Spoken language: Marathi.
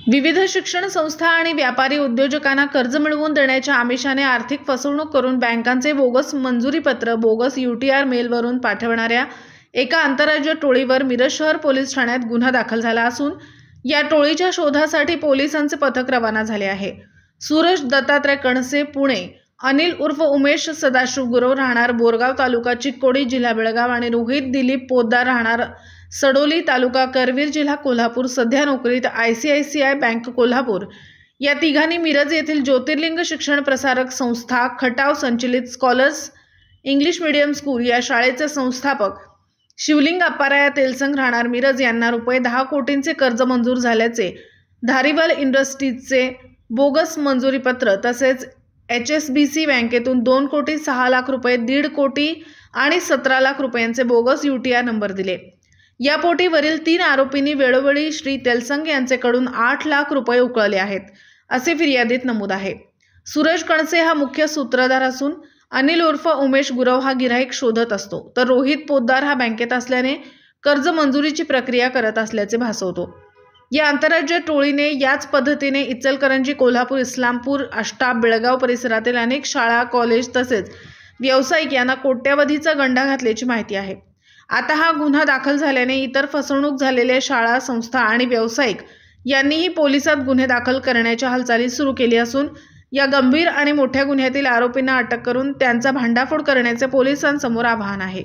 विविध शिक्षण संस्था आणि व्यापारी उद्योजकांना कर्ज मिळवून देण्याच्या आमिषाने आर्थिक फसवणूक करून बँकांचे बोगस मंजुरीपत्र बोगस UTR मेलवरून पाठवणाऱ्या एका आंतरराज्य टोळीवर मिरज शहर पोलीस ठाण्यात गुन्हा दाखल झाला असून या टोळीच्या शोधासाठी पोलिसांचे पथक रवाना झाले आहे। सूरज दत्तात्रय कणसे पुणे, अनिल उर्फ उमेश सदाशिव गुरव राहणार बोरगाव तालुका चिक्कोडी जिल्हा बेळगाव आणि रोहित दिलीप पोद्दार राहणार सडोली तालुका करवीर जिल्हा कोल्हापूर सध्या नोकरीत ICICI बँक कोल्हापूर या तिघांनी मिरज येथील ज्योतिर्लिंग शिक्षण प्रसारक संस्था खटाव संचलित स्कॉलर्स इंग्लिश मीडियम स्कूल या शाळेचे संस्थापक शिवलिंग अप्पाराया तेलसंग राहणार मिरज यांना ₹10 कोटींचे कर्ज मंजूर झाल्याचे धारीवाल इंडस्ट्रीजचे बोगस मंजुरीपत्र तसेच HSBC बँकेतून 2 कोटी 6 लाख रुपये 1.5 कोटी आणि 17 लाख रुपयांचे बोगस UTR नंबर दिले। या पोटी वरील 3 आरोपींनी वेळोवेळी श्री तेलसंग यांच्याकडून 8 लाख रुपये उकळले आहेत असे फिर्यादीत नमूद आहे। सूरज कणसे हा मुख्य सूत्रधार असून अनिल उर्फ उमेश गुरव हा गिराईक शोधत असतो तर रोहित पोद्दार हा बँकेत असल्याने कर्ज मंजुरीची प्रक्रिया करत असल्याचे भासवतो। या आंतरराज्य टोळीने याच पद्धतीने इचलकरंजी, कोल्हापूर, इस्लामपूर, आष्टा, बेळगाव परिसरातील अनेक शाळा, कॉलेज तसेच व्यावसायिक यांना कोट्यवधीचा गंडा घातल्याची माहिती आहे। आता हा गुन्हा दाखल झाल्याने इतर फसवणूक झालेल्या शाळा, संस्था आणि व्यावसायिक यांनीही पोलिसात गुन्हे दाखल करण्याच्या हालचाली सुरू केली असून या गंभीर आणि मोठ्या गुन्ह्यातील आरोपींना अटक करून त्यांचा भांडाफोड करण्याचे पोलिसांसमोर आव्हान आहे।